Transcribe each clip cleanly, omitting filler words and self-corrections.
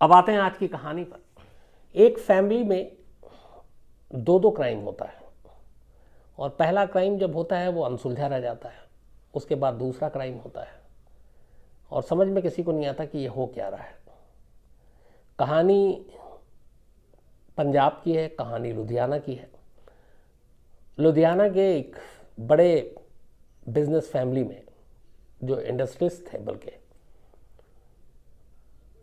अब आते हैं आज की कहानी पर। एक फैमिली में दो दो क्राइम होता है और पहला क्राइम जब होता है वो अनसुलझा रह जाता है। उसके बाद दूसरा क्राइम होता है और समझ में किसी को नहीं आता कि ये हो क्या रहा है। कहानी पंजाब की है, कहानी लुधियाना की है। लुधियाना के एक बड़े बिजनेस फैमिली में जो इंडस्ट्रियलिस्ट थे, बल्कि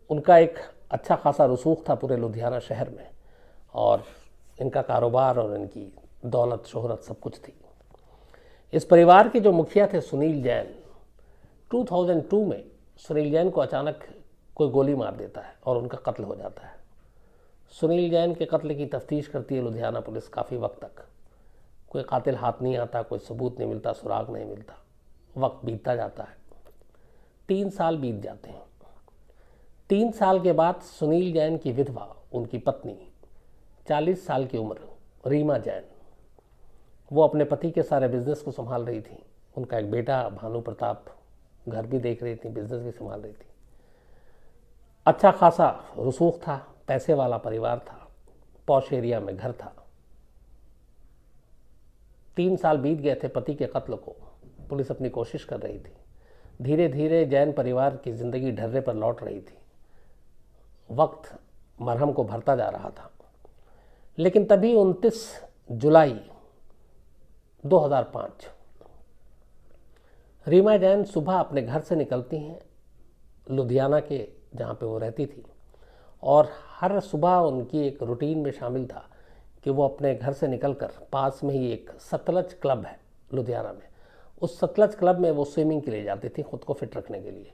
उनका एक अच्छा खासा रसूख था पूरे लुधियाना शहर में और इनका कारोबार और इनकी दौलत शोहरत सब कुछ थी। इस परिवार के जो मुखिया थे सुनील जैन, 2002 में सुनील जैन को अचानक कोई गोली मार देता है और उनका कत्ल हो जाता है। सुनील जैन के कत्ल की तफ्तीश करती है लुधियाना पुलिस काफ़ी वक्त तक। कोई कातिल हाथ नहीं आता, कोई सबूत नहीं मिलता, सुराग नहीं मिलता। वक्त बीतता जाता है, 3 साल बीत जाते हैं। 3 साल के बाद सुनील जैन की विधवा, उनकी पत्नी 40 साल की उम्र रीमा जैन, वो अपने पति के सारे बिजनेस को संभाल रही थी। उनका एक बेटा भानु प्रताप घर भी देख रही थी, बिजनेस भी संभाल रही थी। अच्छा खासा रसूख था, पैसे वाला परिवार था, पॉश एरिया में घर था। 3 साल बीत गए थे पति के कत्ल को। पुलिस अपनी कोशिश कर रही थी। धीरे धीरे जैन परिवार की जिंदगी ढर्रे पर लौट रही थी। वक्त मरहम को भरता जा रहा था। लेकिन तभी 29 जुलाई 2005 रीमा जैन सुबह अपने घर से निकलती हैं लुधियाना के, जहाँ पे वो रहती थी, और हर सुबह उनकी एक रूटीन में शामिल था कि वो अपने घर से निकलकर पास में ही एक सतलज क्लब है लुधियाना में, उस सतलज क्लब में वो स्विमिंग के लिए जाती थी खुद को फिट रखने के लिए।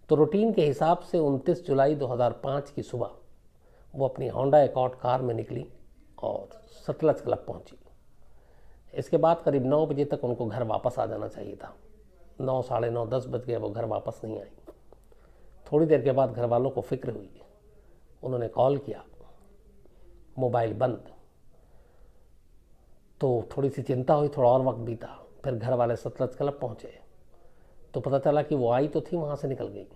तो रूटीन के हिसाब से 29 जुलाई 2005 की सुबह वो अपनी होंडा एकॉर्ड कार में निकली और सतलज क्लब पहुंची। इसके बाद करीब 9 बजे तक उनको घर वापस आ जाना चाहिए था। 9, साढ़े 9, 10 बज गए, वो घर वापस नहीं आई। थोड़ी देर के बाद घर वालों को फिक्र हुई। उन्होंने कॉल किया, मोबाइल बंद। तो थोड़ी सी चिंता हुई, थोड़ा और वक्त बीता। फिर घर वाले सतलज क्लब पहुंचे तो पता चला कि वो आई तो थी, वहाँ से निकल गई।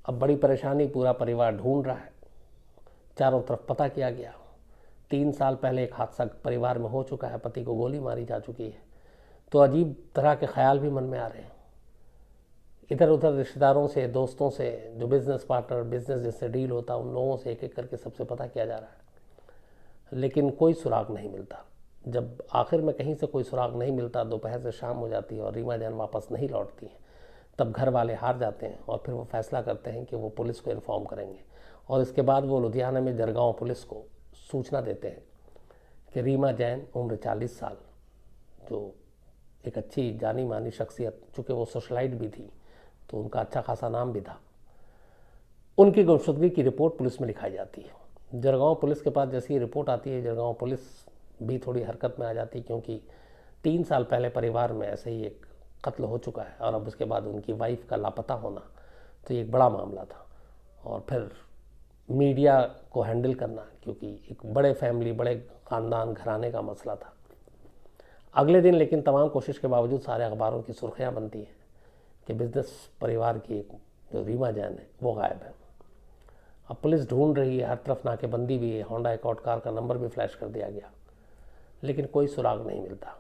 अब बड़ी परेशानी, पूरा परिवार ढूंढ रहा है, चारों तरफ पता किया गया। 3 साल पहले एक हादसा परिवार में हो चुका है, पति को गोली मारी जा चुकी है। तो अजीब तरह के ख्याल भी मन में आ रहे हैं। इधर उधर रिश्तेदारों से, दोस्तों से, जो बिजनेस पार्टनर, बिजनेस जिससे डील होता, उन लोगों से एक एक करके सबसे पता किया जा रहा है, लेकिन कोई सुराग नहीं मिलता। जब आखिर में कहीं से कोई सुराग नहीं मिलता, दोपहर से शाम हो जाती है और रीमा जैन वापस नहीं लौटती हैं, तब घर वाले हार जाते हैं और फिर वो फैसला करते हैं कि वो पुलिस को इन्फॉर्म करेंगे। और इसके बाद वो लुधियाना में जरगांव पुलिस को सूचना देते हैं कि रीमा जैन, उम्र 40 साल, जो एक अच्छी जानी मानी शख्सियत, चूँकि वो सोशलाइट भी थी तो उनका अच्छा खासा नाम भी था, उनकी गुमशुदगी की रिपोर्ट पुलिस में लिखाई जाती है। जरगांव पुलिस के पास जैसी रिपोर्ट आती है, जरगांव पुलिस भी थोड़ी हरकत में आ जाती है, क्योंकि 3 साल पहले परिवार में ऐसे ही एक कत्ल हो चुका है और अब उसके बाद उनकी वाइफ का लापता होना, तो ये एक बड़ा मामला था। और फिर मीडिया को हैंडल करना, क्योंकि एक बड़े फैमिली, बड़े ख़ानदान, घराने का मसला था। अगले दिन लेकिन तमाम कोशिश के बावजूद सारे अखबारों की सुर्खियाँ बनती हैं कि बिजनेस परिवार की एक जो रीमा जैन है वो गायब है। अब पुलिस ढूंढ रही है, हर तरफ नाकेबंदी भी है, होंडा एकॉर्ड कार का नंबर भी फ्लैश कर दिया गया, लेकिन कोई सुराग नहीं मिलता।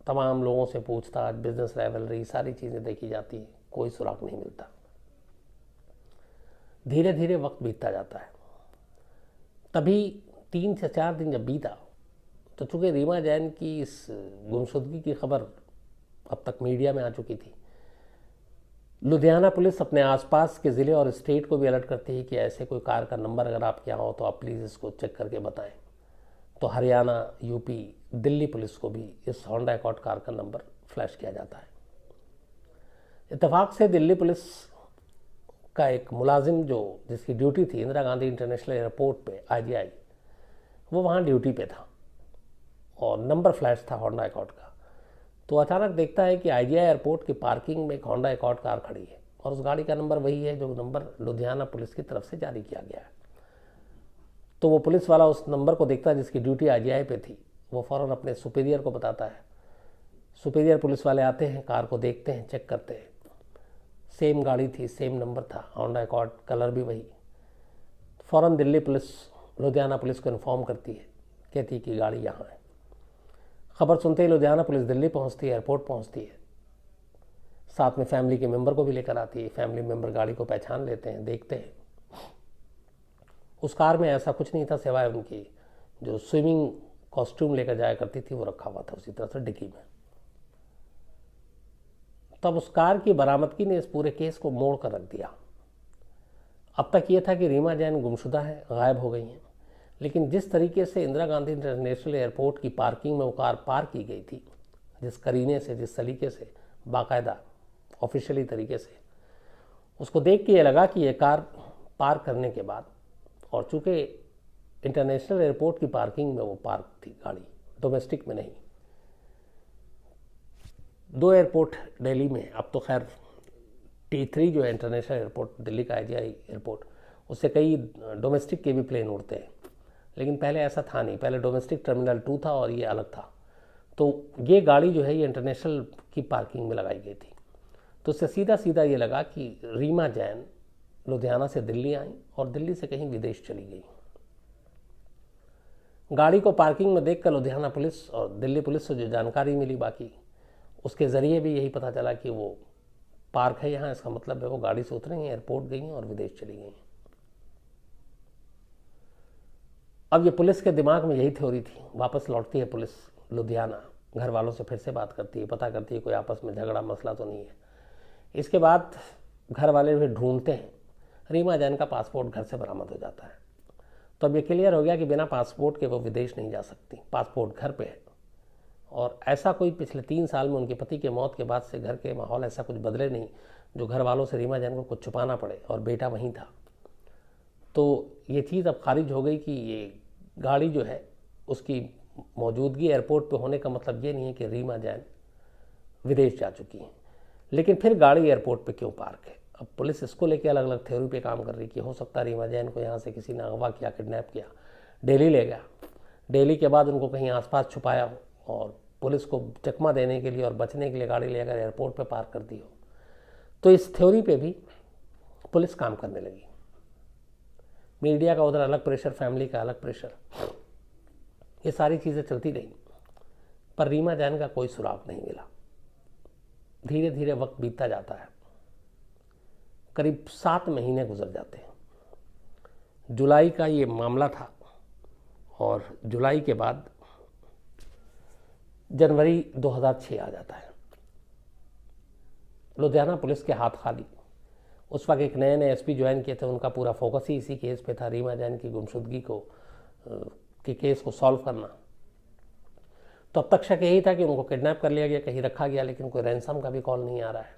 तमाम लोगों से पूछताछ, बिजनेस राइवलरी, सारी चीज़ें देखी जाती है, कोई सुराग नहीं मिलता। धीरे धीरे वक्त बीतता जाता है। तभी 3 से 4 दिन जब बीता, तो चूँकि रीमा जैन की इस गुमशुदगी की खबर अब तक मीडिया में आ चुकी थी, लुधियाना पुलिस अपने आसपास के ज़िले और स्टेट को भी अलर्ट करती है कि ऐसे कोई कार का नंबर अगर आपके यहाँ हो तो आप प्लीज़ इसको चेक करके बताएं। तो हरियाणा, यूपी, दिल्ली पुलिस को भी इस होंडा एकॉर्ड कार का नंबर फ्लैश किया जाता है। इत्तेफाक से दिल्ली पुलिस का एक मुलाजिम, जो जिसकी ड्यूटी थी इंदिरा गांधी इंटरनेशनल एयरपोर्ट पे, IGI, वो वहाँ ड्यूटी पे था और नंबर फ्लैश था होंडा एकॉर्ड का। तो अचानक देखता है कि IGI एयरपोर्ट की पार्किंग में एक होंडा एकॉर्ड कार खड़ी है और उस गाड़ी का नंबर वही है जो नंबर लुधियाना पुलिस की तरफ से जारी किया गया है। तो वो पुलिस वाला उस नंबर को देखता है जिसकी ड्यूटी IGI पे थी। वो फ़ौरन अपने सुपीरियर को बताता है। सुपीरियर पुलिस वाले आते हैं, कार को देखते हैं, चेक करते हैं सेम गाड़ी थी, सेम नंबर था, होंडा अकॉर्ड, कलर भी वही। फ़ौरन दिल्ली पुलिस लुधियाना पुलिस को इन्फॉर्म करती है, कहती है कि गाड़ी यहाँ है। खबर सुनते ही लुधियाना पुलिस दिल्ली पहुँचती है, एयरपोर्ट पहुँचती है, साथ में फैमिली के मेंबर को भी लेकर आती है। फैमिली मेंबर गाड़ी को पहचान लेते हैं, देखते हैं। उस कार में ऐसा कुछ नहीं था सिवाय उनकी जो स्विमिंग कॉस्ट्यूम लेकर जाया करती थी वो रखा हुआ था उसी तरह से डिक्की में। तब उस कार की बरामदगी ने इस पूरे केस को मोड़ कर रख दिया। अब तक ये था कि रीमा जैन गुमशुदा है, गायब हो गई हैं, लेकिन जिस तरीके से इंदिरा गांधी इंटरनेशनल एयरपोर्ट की पार्किंग में वो कार पार्क की गई थी, जिस करीने से, जिस सलीके से, बाकायदा ऑफिशियली तरीके से, उसको देख के ये लगा कि ये कार पार्क करने के बाद, और चूँकि इंटरनेशनल एयरपोर्ट की पार्किंग में वो पार्क थी गाड़ी, डोमेस्टिक में नहीं। 2 एयरपोर्ट दिल्ली में, अब तो खैर T3 जो है इंटरनेशनल एयरपोर्ट दिल्ली का IGI एयरपोर्ट, उससे कई डोमेस्टिक के भी प्लेन उड़ते हैं, लेकिन पहले ऐसा था नहीं। पहले डोमेस्टिक टर्मिनल 2 था और ये अलग था। तो ये गाड़ी जो है ये इंटरनेशनल की पार्किंग में लगाई गई थी। तो उससे सीधा सीधा ये लगा कि रीमा जैन लुधियाना से दिल्ली आई और दिल्ली से कहीं विदेश चली गई। गाड़ी को पार्किंग में देखकर लुधियाना पुलिस और दिल्ली पुलिस से जो जानकारी मिली बाकी, उसके ज़रिए भी यही पता चला कि वो पार्क है यहाँ, इसका मतलब है वो गाड़ी से उतरी हैं, एयरपोर्ट गई हैं और विदेश चली गई हैं। अब ये पुलिस के दिमाग में यही थ्योरी थी। वापस लौटती है पुलिस लुधियाना, घर वालों से फिर से बात करती है, पता करती है कोई आपस में झगड़ा मसला तो नहीं है। इसके बाद घर वाले भी ढूंढते हैं, रीमा जैन का पासपोर्ट घर से बरामद हो जाता है। तो अब ये क्लियर हो गया कि बिना पासपोर्ट के वो विदेश नहीं जा सकती, पासपोर्ट घर पे है। और ऐसा कोई पिछले 3 साल में उनके पति के मौत के बाद से घर के माहौल ऐसा कुछ बदले नहीं जो घर वालों से रीमा जैन को कुछ छुपाना पड़े, और बेटा वहीं था। तो ये चीज़ अब खारिज हो गई कि ये गाड़ी जो है उसकी मौजूदगी एयरपोर्ट पे होने का मतलब ये नहीं है कि रीमा जैन विदेश जा चुकी हैं। लेकिन फिर गाड़ी एयरपोर्ट पे क्यों पार्क है? अब पुलिस इसको लेके अलग अलग थ्योरी पे काम कर रही कि हो सकता है रीमा जैन को यहाँ से किसी ने अगवा किया, किडनैप किया, दिल्ली ले गया, दिल्ली के बाद उनको कहीं आसपास छुपाया हो और पुलिस को चकमा देने के लिए और बचने के लिए गाड़ी लेकर एयरपोर्ट पे पार्क कर दी हो। तो इस थ्योरी पे भी पुलिस काम करने लगी। मीडिया का उधर अलग प्रेशर, फैमिली का अलग प्रेशर, ये सारी चीज़ें चलती रही, पर रीमा जैन का कोई सुराग नहीं मिला। धीरे धीरे वक्त बीतता जाता है, करीब 7 महीने गुजर जाते हैं। जुलाई का ये मामला था और जुलाई के बाद जनवरी 2006 आ जाता है। लुधियाना पुलिस के हाथ खाली। उस वक्त एक नए SP ज्वाइन किए थे, उनका पूरा फोकस ही इसी केस पे था, रीमा जैन की गुमशुदगी के केस को सॉल्व करना। तो अब तक शक यही था कि उनको किडनैप कर लिया गया, कहीं रखा गया, लेकिन कोई रैंसम का भी कॉल नहीं आ रहा है।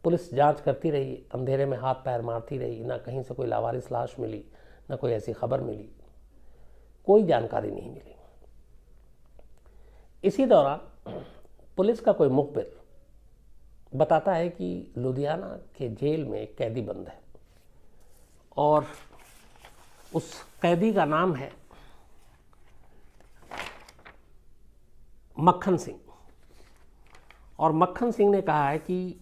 पुलिस जांच करती रही, अंधेरे में हाथ पैर मारती रही, ना कहीं से कोई लावारिस लाश मिली, ना कोई ऐसी खबर मिली, कोई जानकारी नहीं मिली। इसी दौरान पुलिस का कोई मुखबिर बताता है कि लुधियाना के जेल में एक कैदी बंद है और उस कैदी का नाम है मक्खन सिंह। और मक्खन सिंह ने कहा है कि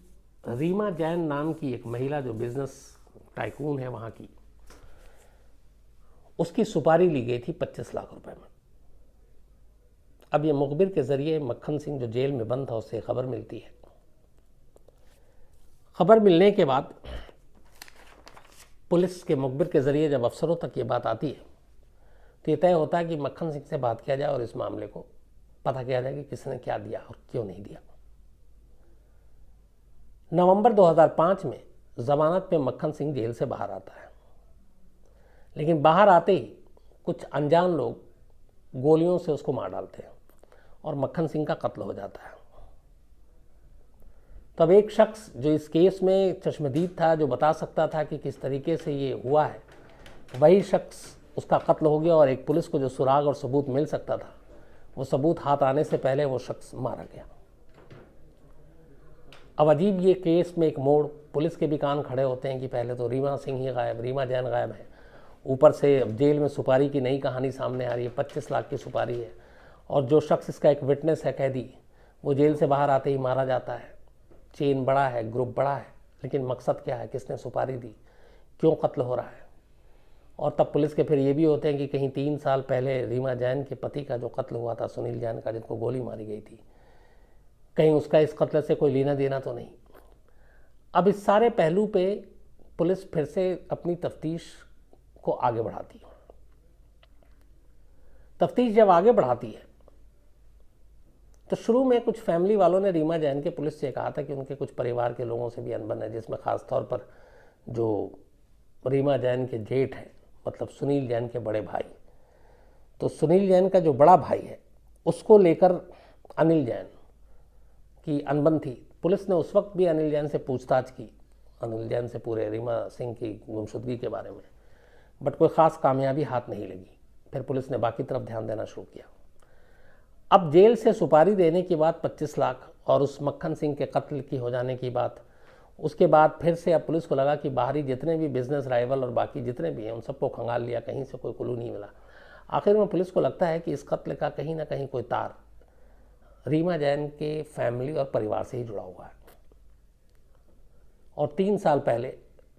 रीमा जैन नाम की एक महिला जो बिजनेस टाइकून है वहाँ की, उसकी सुपारी ली गई थी 25 लाख रुपए में। अब ये मुखबिर के ज़रिए मक्खन सिंह जो जेल में बंद था उससे खबर मिलती है। खबर मिलने के बाद पुलिस के मुखबिर के ज़रिए जब अफसरों तक ये बात आती है तो ये तय होता है कि मक्खन सिंह से बात किया जाए और इस मामले को पता किया जाए कि किसने क्या दिया और क्यों नहीं दिया। नवंबर 2005 में जमानत पे मक्खन सिंह जेल से बाहर आता है, लेकिन बाहर आते ही कुछ अनजान लोग गोलियों से उसको मार डालते हैं और मक्खन सिंह का कत्ल हो जाता है। तब एक शख्स जो इस केस में चश्मदीद था, जो बता सकता था कि किस तरीके से ये हुआ है, वही शख्स उसका कत्ल हो गया और एक पुलिस को जो सुराग और सबूत मिल सकता था वो सबूत हाथ आने से पहले वो शख्स मारा गया। अब अजीब ये केस में एक मोड़, पुलिस के भी कान खड़े होते हैं कि पहले तो रीमा सिंह ही गायब, रीमा जैन गायब है, ऊपर से जेल में सुपारी की नई कहानी सामने आ रही है, 25 लाख की सुपारी है, और जो शख्स इसका एक विटनेस है कैदी, वो जेल से बाहर आते ही मारा जाता है। चेन बड़ा है, ग्रुप बड़ा है, लेकिन मकसद क्या है, किसने सुपारी दी, क्यों कत्ल हो रहा है। और तब पुलिस के फिर ये भी होते हैं कि कहीं 3 साल पहले रीमा जैन के पति का जो कत्ल हुआ था, सुनील जैन का, जिनको गोली मारी गई थी, कहीं उसका इस कत्ल से कोई लेना देना तो नहीं। अब इस सारे पहलू पे पुलिस फिर से अपनी तफ्तीश को आगे बढ़ाती है। तफ्तीश जब आगे बढ़ाती है तो शुरू में कुछ फैमिली वालों ने रीमा जैन के पुलिस से कहा था कि उनके कुछ परिवार के लोगों से भी अनबन है, जिसमें खास तौर पर जो रीमा जैन के जेठ हैं, मतलब सुनील जैन के बड़े भाई। तो सुनील जैन का जो बड़ा भाई है उसको लेकर अनिल जैन की अनबन थी। पुलिस ने उस वक्त भी अनिल जैन से पूछताछ की, अनिल जैन से पूरे रीमा सिंह की गुमशुदगी के बारे में, बट कोई ख़ास कामयाबी हाथ नहीं लगी। फिर पुलिस ने बाकी तरफ ध्यान देना शुरू किया। अब जेल से सुपारी देने की बात 25 लाख और उस मक्खन सिंह के कत्ल की हो जाने की बात, उसके बाद फिर से अब पुलिस को लगा कि बाहरी जितने भी बिजनेस राइवल और बाकी जितने भी हैं उन सबको खंगाल लिया, कहीं से कोई क्लू नहीं मिला। आखिर में पुलिस को लगता है कि इस कत्ल का कहीं ना कहीं कोई तार रीमा जैन के फैमिली और परिवार से ही जुड़ा हुआ है। और 3 साल पहले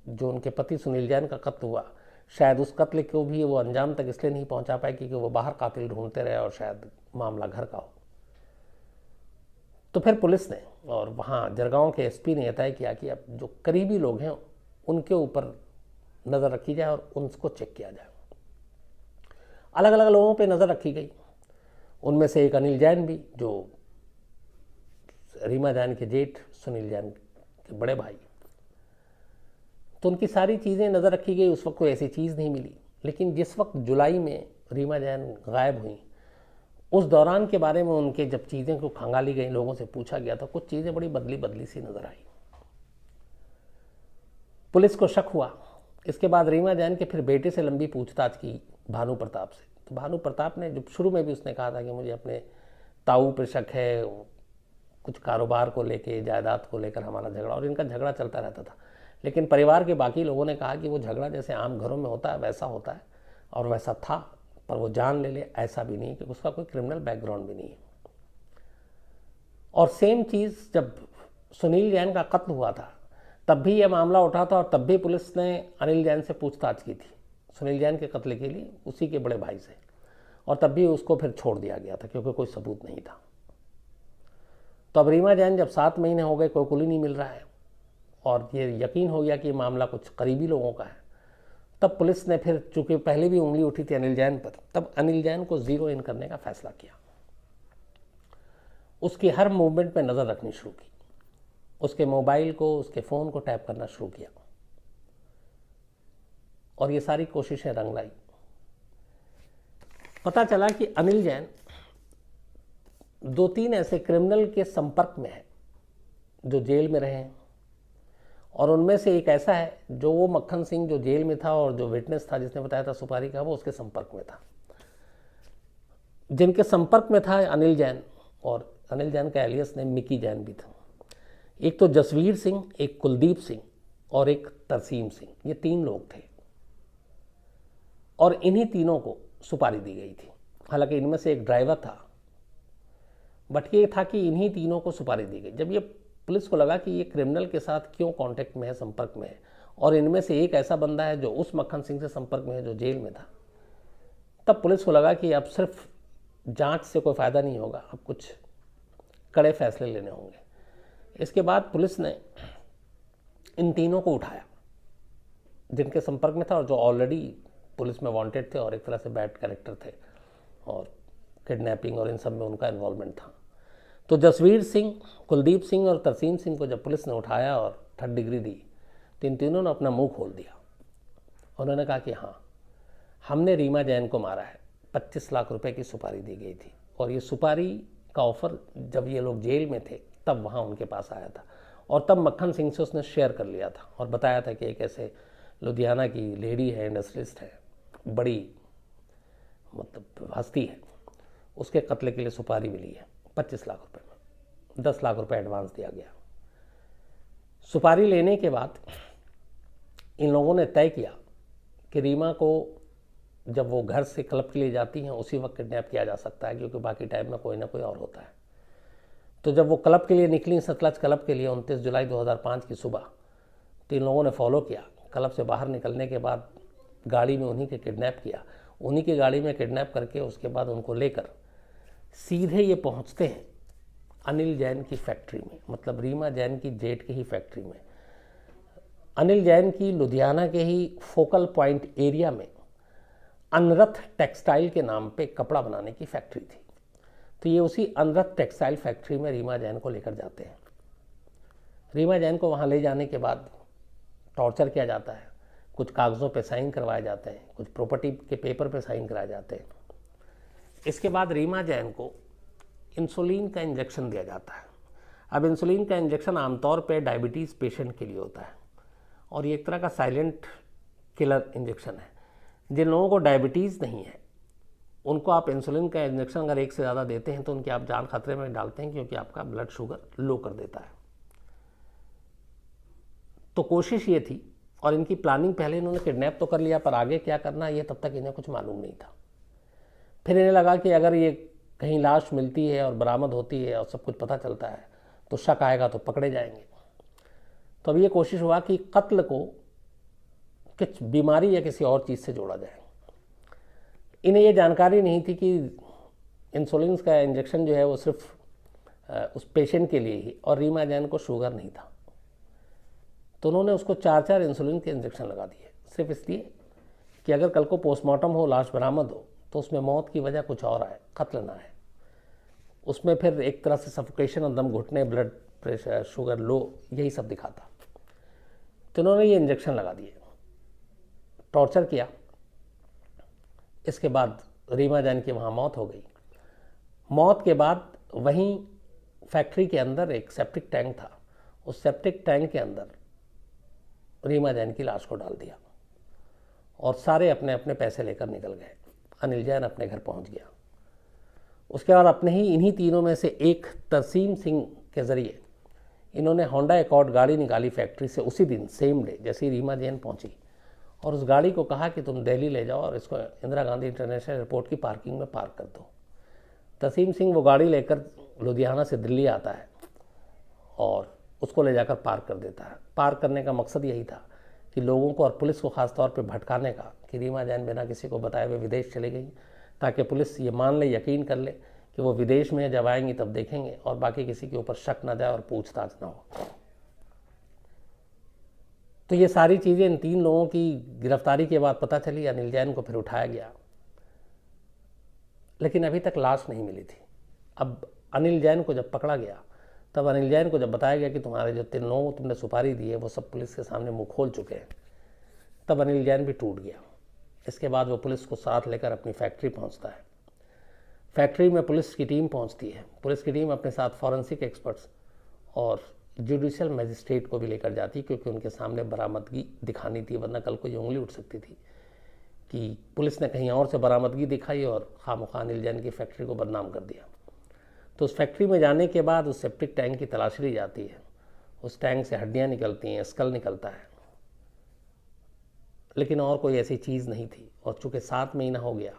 जो उनके पति सुनील जैन का कत्ल हुआ, शायद उस कत्ल को भी वो अंजाम तक इसलिए नहीं पहुंचा पाए क्योंकि वो बाहर कातिल ढूंढते रहे और शायद मामला घर का हो। तो फिर पुलिस ने और वहाँ जरगांव के एसपी ने तय किया कि अब जो करीबी लोग हैं उनके ऊपर नज़र रखी जाए और उनको चेक किया जाए। अलग अलग लोगों पे नज़र रखी गई। उनमें से एक अनिल जैन भी, जो रीमा जैन के जेठ सुनील जैन के बड़े भाई, तो उनकी सारी चीज़ें नज़र रखी गई। उस वक्त कोई ऐसी चीज़ नहीं मिली, लेकिन जिस वक्त जुलाई में रीमा जैन गायब हुई उस दौरान के बारे में उनके जब चीज़ें को खंगाली गई, लोगों से पूछा गया तो कुछ चीज़ें बड़ी बदली बदली सी नजर आई। पुलिस को शक हुआ। इसके बाद रीमा जैन के फिर बेटे से लंबी पूछताछ की भानु प्रताप से। तो भानु प्रताप ने, जो शुरू में भी उसने कहा था कि मुझे अपने ताऊ पर शक है, कुछ कारोबार को लेके, जायदाद को लेकर हमारा झगड़ा, और इनका झगड़ा चलता रहता था। लेकिन परिवार के बाकी लोगों ने कहा कि वो झगड़ा जैसे आम घरों में होता है वैसा होता है और वैसा था, पर वो जान ले ऐसा भी नहीं कि उसका कोई क्रिमिनल बैकग्राउंड भी नहीं है। और सेम चीज़ जब सुनील जैन का कत्ल हुआ था तब भी यह मामला उठा था और तब भी पुलिस ने अनिल जैन से पूछताछ की थी सुनील जैन के कत्ल के लिए, उसी के बड़े भाई से, और तब भी उसको फिर छोड़ दिया गया था क्योंकि कोई सबूत नहीं था। तो अब रीमा जैन जब 7 महीने हो गए, कोई कुल ही नहीं मिल रहा है और ये यकीन हो गया कि मामला कुछ करीबी लोगों का है, तब पुलिस ने फिर, चूंकि पहले भी उंगली उठी थी अनिल जैन पर, तब अनिल जैन को जीरो इन करने का फैसला किया। उसकी हर मूवमेंट पे नज़र रखनी शुरू की, उसके मोबाइल को, उसके फ़ोन को टैप करना शुरू किया और ये सारी कोशिशें रंग लाई। पता चला कि अनिल जैन 2-3 ऐसे क्रिमिनल के संपर्क में है जो जेल में रहे हैं, और उनमें से एक ऐसा है जो वो मक्खन सिंह जो जेल में था और जो विटनेस था जिसने बताया था सुपारी का, वो उसके संपर्क में था। जिनके संपर्क में था अनिल जैन, और अनिल जैन का एलियस नेम मिकी जैन भी था। एक तो जसवीर सिंह, एक कुलदीप सिंह और एक तरसीम सिंह, ये 3 लोग थे और इन्हीं तीनों को सुपारी दी गई थी। हालांकि इनमें से एक ड्राइवर था, बट ये था कि इन्हीं तीनों को सुपारी दी गई। जब ये पुलिस को लगा कि ये क्रिमिनल के साथ क्यों कांटेक्ट में है, संपर्क में है, और इनमें से एक ऐसा बंदा है जो उस मक्खन सिंह से संपर्क में है जो जेल में था, तब पुलिस को लगा कि अब सिर्फ जांच से कोई फ़ायदा नहीं होगा, अब कुछ कड़े फैसले लेने होंगे। इसके बाद पुलिस ने इन तीनों को उठाया जिनके संपर्क में था और जो ऑलरेडी पुलिस में वांटेड थे और एक तरह से बैड कैरेक्टर थे और किडनैपिंग और इन सब में उनका इन्वॉल्वमेंट था। तो जसवीर सिंह, कुलदीप सिंह और तरसीम सिंह को जब पुलिस ने उठाया और 3rd डिग्री दी तो इन तीनों ने अपना मुंह खोल दिया। उन्होंने कहा कि हाँ, हमने रीमा जैन को मारा है, 25 लाख रुपए की सुपारी दी गई थी, और ये सुपारी का ऑफर जब ये लोग जेल में थे तब वहाँ उनके पास आया था और तब मक्खन सिंह से उसने शेयर कर लिया था और बताया था कि एक ऐसे लुधियाना की लेडी है, इंडस्ट्रियलिस्ट है, बड़ी मतलब हस्ती है, उसके कत्ल के लिए सुपारी मिली है 25 लाख रुपए में। 10 लाख रुपए एडवांस दिया गया। सुपारी लेने के बाद इन लोगों ने तय किया कि रीमा को जब वो घर से क्लब के लिए जाती हैं उसी वक्त किडनैप किया जा सकता है क्योंकि बाकी टाइम में कोई ना कोई और होता है। तो जब वो क्लब के लिए निकली, सतलज क्लब के लिए 29 जुलाई 2005 की सुबह, तो इन लोगों ने फॉलो किया। क्लब से बाहर निकलने के बाद गाड़ी में उन्हीं के किडनैप किया, उन्हीं की गाड़ी में किडनैप करके उसके बाद उनको लेकर सीधे ये पहुंचते हैं अनिल जैन की फैक्ट्री में, मतलब रीमा जैन की जेठ की ही फैक्ट्री में। अनिल जैन की लुधियाना के ही फोकल पॉइंट एरिया में अनरथ टेक्सटाइल के नाम पे कपड़ा बनाने की फैक्ट्री थी। तो ये उसी अनरथ टेक्सटाइल फैक्ट्री में रीमा जैन को लेकर जाते हैं। रीमा जैन को वहाँ ले जाने के बाद टॉर्चर किया जाता है, कुछ कागज़ों पे साइन करवाए जाते हैं, कुछ प्रॉपर्टी के पेपर पे साइन कराए जाते हैं। इसके बाद रीमा जैन को इंसुलिन का इंजेक्शन दिया जाता है। अब इंसुलिन का इंजेक्शन आमतौर पे डायबिटीज़ पेशेंट के लिए होता है और ये एक तरह का साइलेंट किलर इंजेक्शन है। जिन लोगों को डायबिटीज़ नहीं है उनको आप इंसुलिन का इंजेक्शन अगर एक से ज़्यादा देते हैं तो उनकी आप जान खतरे में डालते हैं, क्योंकि आपका ब्लड शुगर लो कर देता है। तो कोशिश ये थी, और इनकी प्लानिंग पहले इन्होंने किडनैप तो कर लिया, पर आगे क्या करना ये तब तक इन्हें कुछ मालूम नहीं था। फिर इन्हें लगा कि अगर ये कहीं लाश मिलती है और बरामद होती है और सब कुछ पता चलता है तो शक आएगा तो पकड़े जाएंगे। तो अब ये कोशिश हुआ कि कत्ल को कुछ बीमारी या किसी और चीज़ से जोड़ा जाए। इन्हें ये जानकारी नहीं थी कि इंसुलिन का इंजेक्शन जो है वो सिर्फ उस पेशेंट के लिए ही, और रीमा जैन को शुगर नहीं था। तो उन्होंने उसको 4-4 इंसुलिन के इंजेक्शन लगा दिए, सिर्फ इसलिए कि अगर कल को पोस्टमार्टम हो, लाश बरामद हो, तो उसमें मौत की वजह कुछ और आए, कत्ल ना आए। उसमें फिर एक तरह से सफोकेशन और दम घुटने, ब्लड प्रेशर, शुगर लो, यही सब दिखाता। तो उन्होंने ये इंजेक्शन लगा दिए, टॉर्चर किया। इसके बाद रीमा जैन की वहाँ मौत हो गई। मौत के बाद वहीं फैक्ट्री के अंदर एक सेप्टिक टैंक था, उस सेप्टिक टैंक के अंदर रीमा जैन की लाश को डाल दिया और सारे अपने अपने पैसे लेकर निकल गए। अनिल जैन अपने घर पहुंच गया। उसके बाद अपने ही इन्हीं तीनों में से एक तरसीम सिंह के ज़रिए इन्होंने होंडा एकॉर्ड गाड़ी निकाली फैक्ट्री से उसी दिन, सेम डे, जैसे ही रीमा जैन पहुंची, और उस गाड़ी को कहा कि तुम दिल्ली ले जाओ और इसको इंदिरा गांधी इंटरनेशनल एयरपोर्ट की पार्किंग में पार्क कर दो। तरसीम सिंह वो गाड़ी लेकर लुधियाना से दिल्ली आता है और उसको ले जाकर पार्क कर देता है। पार्क करने का मकसद यही था कि लोगों को और पुलिस को ख़ास तौर पे भटकाने का, कि रीमा जैन बिना किसी को बताए हुए विदेश चले गई, ताकि पुलिस ये मान ले, यकीन कर ले कि वो विदेश में जब आएंगी तब देखेंगे और बाकी किसी के ऊपर शक ना जाए और पूछताछ ना हो। तो ये सारी चीज़ें इन 3 लोगों की गिरफ्तारी के बाद पता चली। अनिल जैन को फिर उठाया गया, लेकिन अभी तक लाश नहीं मिली थी। अब अनिल जैन को जब पकड़ा गया, तब अनिल जैन को जब बताया गया कि तुम्हारे जो 3 लोगों को तुमने सुपारी दी है वो सब पुलिस के सामने मुंह खोल चुके हैं, तब अनिल जैन भी टूट गया। इसके बाद वो पुलिस को साथ लेकर अपनी फैक्ट्री पहुंचता है। फैक्ट्री में पुलिस की टीम पहुंचती है। पुलिस की टीम अपने साथ फॉरेंसिक एक्सपर्ट्स और जुडिशियल मजिस्ट्रेट को भी लेकर जाती, क्योंकि उनके सामने बरामदगी दिखानी थी, वरना कल को ये उंगली उठ सकती थी कि पुलिस ने कहीं और से बरामदगी दिखाई और खामखा अनिल जैन की फैक्ट्री को बदनाम कर दिया। तो उस फैक्ट्री में जाने के बाद उस सेप्टिक टैंक की तलाशी ली जाती है। उस टैंक से हड्डियाँ निकलती हैं, स्कल निकलता है, लेकिन और कोई ऐसी चीज़ नहीं थी। और चूँकि 7 महीना हो गया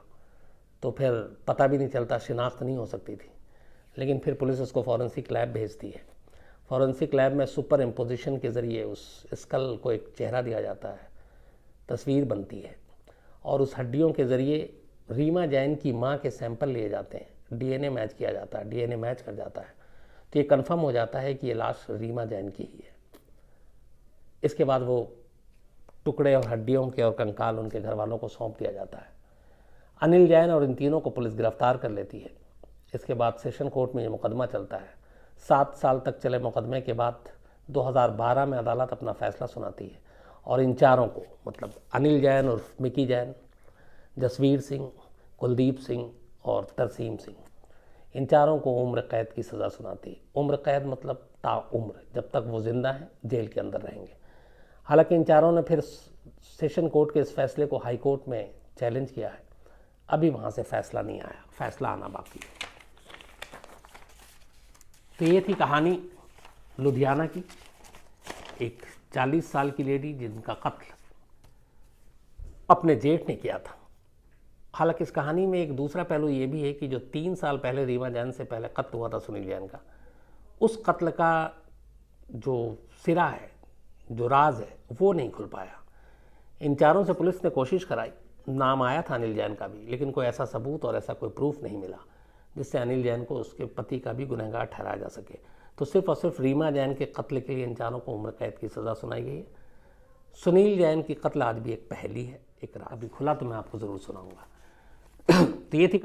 तो फिर पता भी नहीं चलता, शिनाख्त नहीं हो सकती थी। लेकिन फिर पुलिस उसको फॉरेंसिक लैब भेजती है। फॉरेंसिक लैब में सुपर इम्पोजिशन के ज़रिए उस स्कल को एक चेहरा दिया जाता है, तस्वीर बनती है, और उस हड्डियों के ज़रिए रीमा जैन की माँ के सैंपल लिए जाते हैं, डीएनए मैच किया जाता है, डीएनए मैच कर जाता है, तो ये कंफर्म हो जाता है कि ये लाश रीमा जैन की ही है। इसके बाद वो टुकड़े और हड्डियों के और कंकाल उनके घर वालों को सौंप दिया जाता है। अनिल जैन और इन तीनों को पुलिस गिरफ्तार कर लेती है। इसके बाद सेशन कोर्ट में ये मुकदमा चलता है। 7 साल तक चले मुकदमे के बाद 2012 में अदालत अपना फैसला सुनाती है और इन चारों को, मतलब अनिल जैन और मिकी जैन, जसवीर सिंह, कुलदीप सिंह और तरसीम सिंह, इन चारों को उम्र कैद की सज़ा सुनाती है। उम्र कैद मतलब ताउम्र, जब तक वो ज़िंदा हैं जेल के अंदर रहेंगे। हालांकि इन चारों ने फिर सेशन कोर्ट के इस फैसले को हाई कोर्ट में चैलेंज किया है। अभी वहाँ से फैसला नहीं आया, फैसला आना बाकी है। तो ये थी कहानी लुधियाना की, एक 40 साल की लेडी जिनका कत्ल अपने जेठ ने किया था। हालांकि इस कहानी में एक दूसरा पहलू ये भी है कि जो 3 साल पहले रीमा जैन से पहले कत्ल हुआ था सुनील जैन का, उस कत्ल का जो सिरा है, जो राज है, वो नहीं खुल पाया। इन चारों से पुलिस ने कोशिश कराई, नाम आया था अनिल जैन का भी, लेकिन कोई ऐसा सबूत और ऐसा कोई प्रूफ नहीं मिला जिससे अनिल जैन को उसके पति का भी गुनहगार ठहराया जा सके। तो सिर्फ और सिर्फ रीमा जैन के कत्ल के लिए इन चारों को उम्र कैद की सज़ा सुनाई गई है। सुनील जैन की कत्ल आज भी एक पहेली है, एक राज अभी खुला तो मैं आपको ज़रूर सुनाऊंगा। तो ये थी